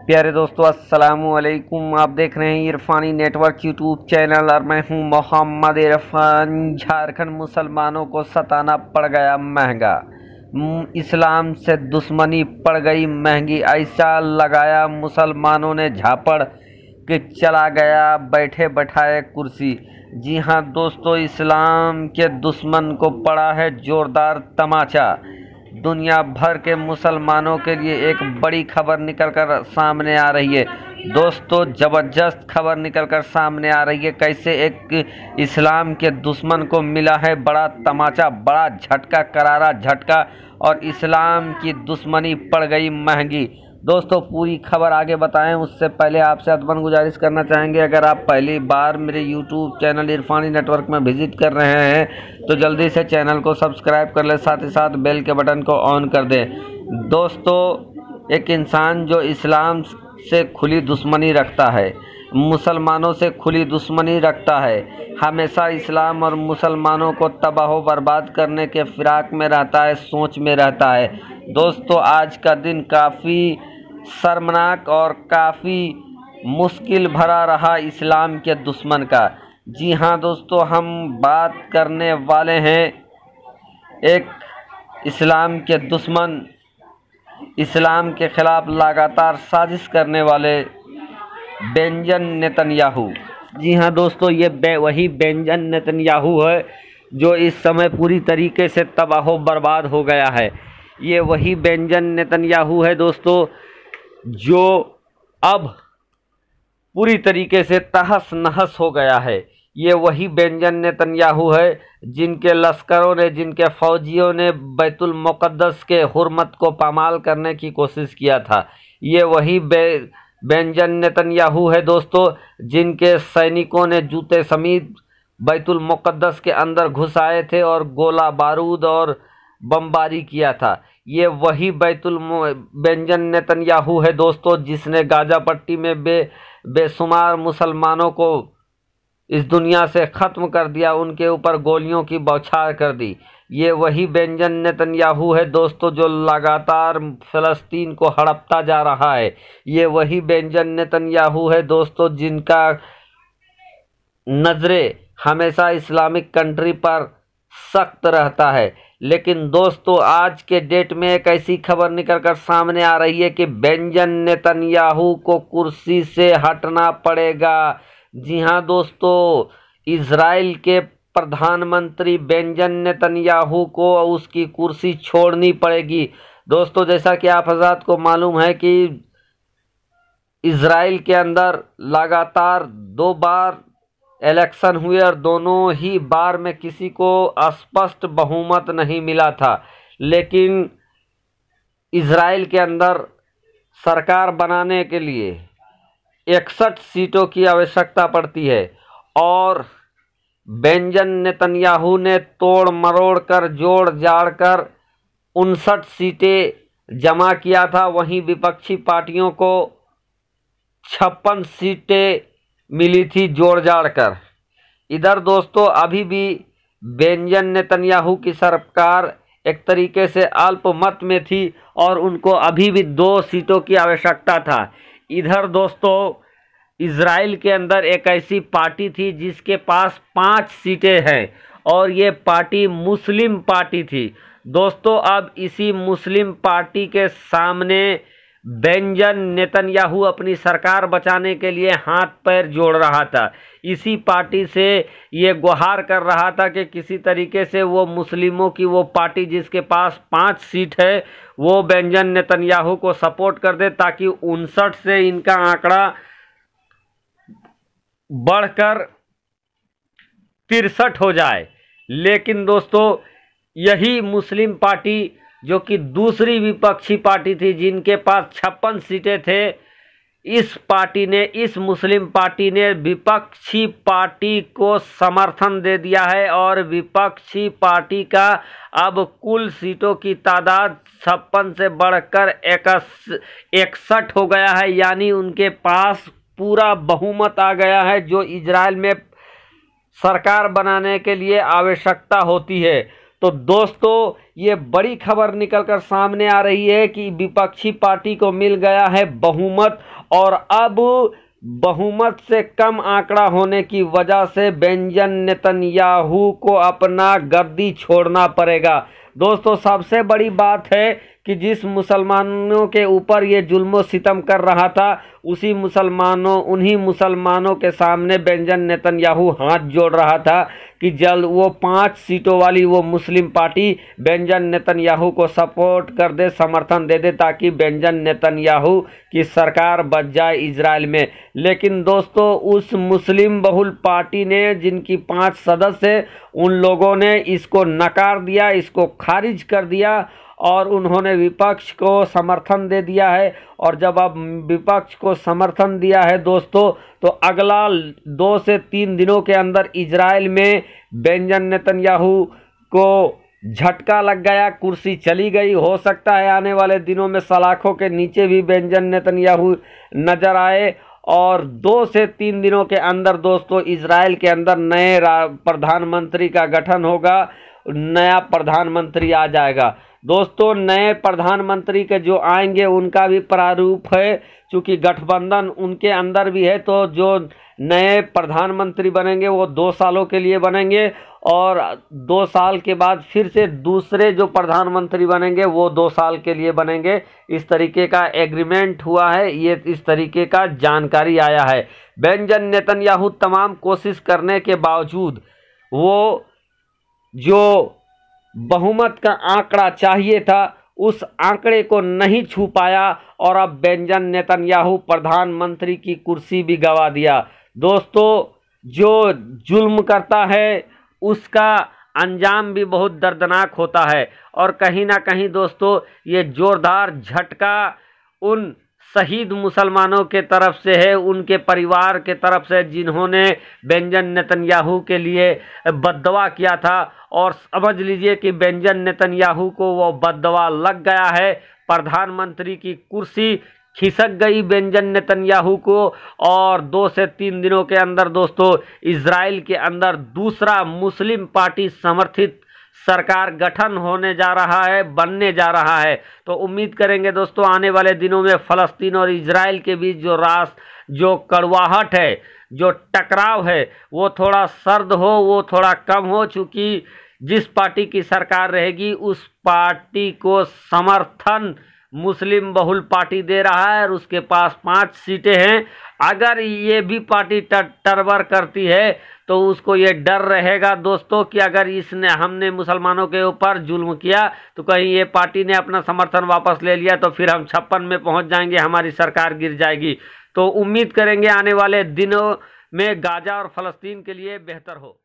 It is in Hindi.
प्यारे दोस्तों, अस्सलामु अलैकुम। आप देख रहे हैं इरफानी नेटवर्क यूट्यूब चैनल और मैं हूं मोहम्मद इरफान। झारखंड मुसलमानों को सताना पड़ गया महंगा, इस्लाम से दुश्मनी पड़ गई महंगी। ऐसा लगाया मुसलमानों ने झापड़ कि चला गया बैठे बैठाए कुर्सी। जी हाँ दोस्तों, इस्लाम के दुश्मन को पड़ा है जोरदार तमाचा। दुनिया भर के मुसलमानों के लिए एक बड़ी खबर निकलकर सामने आ रही है दोस्तों, ज़बरदस्त खबर निकलकर सामने आ रही है। कैसे एक इस्लाम के दुश्मन को मिला है बड़ा तमाचा, बड़ा झटका, करारा झटका, और इस्लाम की दुश्मनी पड़ गई महंगी। दोस्तों पूरी खबर आगे बताएं उससे पहले आपसे अदबन गुजारिश करना चाहेंगे, अगर आप पहली बार मेरे YouTube चैनल इरफानी नेटवर्क में विजिट कर रहे हैं तो जल्दी से चैनल को सब्सक्राइब कर लें, साथ ही साथ बेल के बटन को ऑन कर दें। दोस्तों एक इंसान जो इस्लाम से खुली दुश्मनी रखता है, मुसलमानों से खुली दुश्मनी रखता है, हमेशा इस्लाम और मुसलमानों को तबाह बर्बाद करने के फिराक में रहता है, सोच में रहता है। दोस्तों आज का दिन काफ़ी शर्मनाक और काफ़ी मुश्किल भरा रहा इस्लाम के दुश्मन का। जी हाँ दोस्तों, हम बात करने वाले हैं एक इस्लाम के दुश्मन, इस्लाम के ख़िलाफ़ लगातार साजिश करने वाले बेंजामिन नेतन्याहू। जी हाँ दोस्तों, ये वही बेंजामिन नेतन्याहू है जो इस समय पूरी तरीके से तबाह बर्बाद हो गया है। ये वही बेंजामिन नेतन्याहू है दोस्तों जो अब पूरी तरीके से तहस नहस हो गया है। ये वही बेंजामिन नेतन्याहू है जिनके लश्करों ने, जिनके फौजियों ने बैतुल मुक़द्दस के हुर्मत को पामाल करने की कोशिश किया था। ये वही बेंजामिन नेतन्याहू है दोस्तों जिनके सैनिकों ने जूते समेत बैतुल मुक़द्दस के अंदर घुस आए थे और गोला बारूद और बमबारी किया था। ये वही बेंजामिन नेतन्याहू है दोस्तों जिसने गाज़ा पट्टी में बेशुमार मुसलमानों को इस दुनिया से ख़त्म कर दिया, उनके ऊपर गोलियों की बौछार कर दी। ये वही बेंजामिन नेतन्याहू है दोस्तों जो लगातार फ़लस्तीन को हड़पता जा रहा है। ये वही बेंजामिन नेतन्याहू है दोस्तों जिनका नज़रें हमेशा इस्लामिक कंट्री पर सख्त रहता है। लेकिन दोस्तों आज के डेट में एक ऐसी खबर निकलकर सामने आ रही है कि बेंजामिन नेतन्याहू को कुर्सी से हटना पड़ेगा। जी हाँ दोस्तों, इजराइल के प्रधानमंत्री बेंजामिन नेतन्याहू को उसकी कुर्सी छोड़नी पड़ेगी। दोस्तों जैसा कि आप हज़रात को मालूम है कि इजराइल के अंदर लगातार 2 बार इलेक्शन हुए और दोनों ही बार में किसी को स्पष्ट बहुमत नहीं मिला था। लेकिन इजराइल के अंदर सरकार बनाने के लिए 61 सीटों की आवश्यकता पड़ती है और बेंजामिन नेतन्याहू ने तोड़ मरोड़ कर, जोड़ जाड़ कर 59 सीटें जमा किया था। वहीं विपक्षी पार्टियों को 56 सीटें मिली थी जोड़ जाड़ कर। इधर दोस्तों अभी भी बेंजामिन नेतन्याहू की सरकार एक तरीके से अल्पमत में थी और उनको अभी भी 2 सीटों की आवश्यकता था। इधर दोस्तों इजराइल के अंदर एक ऐसी पार्टी थी जिसके पास 5 सीटें हैं और ये पार्टी मुस्लिम पार्टी थी। दोस्तों अब इसी मुस्लिम पार्टी के सामने बेंजामिन नेतन्याहू अपनी सरकार बचाने के लिए हाथ पैर जोड़ रहा था। इसी पार्टी से ये गुहार कर रहा था कि किसी तरीके से वो मुस्लिमों की वो पार्टी जिसके पास 5 सीट है वो बेंजामिन नेतन्याहू को सपोर्ट कर दे ताकि 59 से इनका आंकड़ा बढ़कर 63 हो जाए। लेकिन दोस्तों यही मुस्लिम पार्टी जो कि दूसरी विपक्षी पार्टी थी जिनके पास 56 सीटें थे, इस मुस्लिम पार्टी ने विपक्षी पार्टी को समर्थन दे दिया है और विपक्षी पार्टी का अब कुल सीटों की तादाद 56 से बढ़कर 61 हो गया है। यानी उनके पास पूरा बहुमत आ गया है जो इजराइल में सरकार बनाने के लिए आवश्यकता होती है। तो दोस्तों ये बड़ी खबर निकलकर सामने आ रही है कि विपक्षी पार्टी को मिल गया है बहुमत और अब बहुमत से कम आंकड़ा होने की वजह से बेंजामिन नेतन्याहू को अपना गद्दी छोड़ना पड़ेगा। दोस्तों, सबसे बड़ी बात है कि जिस मुसलमानों के ऊपर ये जुल्म सितम कर रहा था उन्हीं मुसलमानों के सामने बेंजामिन नेतन्याहू हाथ जोड़ रहा था कि जल्द वो 5 सीटों वाली वो मुस्लिम पार्टी बेंजामिन नेतन्याहू को सपोर्ट कर दे, समर्थन दे दे, ताकि बेंजामिन नेतन्याहू की सरकार बच जाए इजराइल में। लेकिन दोस्तों, उस मुस्लिम बहुल पार्टी ने, जिनकी 5 सदस्य, उन लोगों ने इसको नकार दिया, इसको खारिज कर दिया और उन्होंने विपक्ष को समर्थन दे दिया है। और जब अब विपक्ष को समर्थन दिया है दोस्तों, तो अगला 2 से 3 दिनों के अंदर इजराइल में बेंजामिन नेतन्याहू को झटका लग गया, कुर्सी चली गई। हो सकता है आने वाले दिनों में सलाखों के नीचे भी बेंजामिन नेतन्याहू नजर आए और 2 से 3 दिनों के अंदर दोस्तों इजराइल के अंदर नए प्रधानमंत्री का गठन होगा, नया प्रधानमंत्री आ जाएगा। दोस्तों, नए प्रधानमंत्री के जो आएंगे उनका भी प्रारूप है, चूंकि गठबंधन उनके अंदर भी है, तो जो नए प्रधानमंत्री बनेंगे वो 2 सालों के लिए बनेंगे और 2 साल के बाद फिर से दूसरे जो प्रधानमंत्री बनेंगे वो 2 साल के लिए बनेंगे। इस तरीके का एग्रीमेंट हुआ है, ये इस तरीके का जानकारी आया है। बेंजामिन नेतन्याहू तमाम कोशिश करने के बावजूद वो जो बहुमत का आंकड़ा चाहिए था उस आंकड़े को नहीं छू पाया और अब बेंजामिन नेतन्याहू प्रधानमंत्री की कुर्सी भी गंवा दिया। दोस्तों, जो जुल्म करता है उसका अंजाम भी बहुत दर्दनाक होता है और कहीं ना कहीं दोस्तों ये जोरदार झटका उन शहीद मुसलमानों के तरफ से है, उनके परिवार के तरफ से, जिन्होंने बेंजामिन नेतन्याहू के लिए बद्दुआ किया था। और समझ लीजिए कि बेंजामिन नेतन्याहू को वो बद्दुआ लग गया है, प्रधानमंत्री की कुर्सी खिसक गई बेंजामिन नेतन्याहू को और 2 से 3 दिनों के अंदर दोस्तों इजराइल के अंदर दूसरा मुस्लिम पार्टी समर्थित सरकार गठन होने जा रहा है, बनने जा रहा है। तो उम्मीद करेंगे दोस्तों आने वाले दिनों में फ़लस्तीन और इजराइल के बीच जो कड़वाहट है, जो टकराव है, वो थोड़ा सर्द हो, वो थोड़ा कम हो, चूँकि जिस पार्टी की सरकार रहेगी उस पार्टी को समर्थन मुस्लिम बहुल पार्टी दे रहा है और उसके पास 5 सीटें हैं। अगर ये भी पार्टी टरबर करती है तो उसको ये डर रहेगा दोस्तों कि अगर हमने मुसलमानों के ऊपर जुल्म किया तो कहीं ये पार्टी ने अपना समर्थन वापस ले लिया तो फिर हम 56 में पहुंच जाएंगे, हमारी सरकार गिर जाएगी। तो उम्मीद करेंगे आने वाले दिनों में गाजा और फ़लस्तीन के लिए बेहतर हो।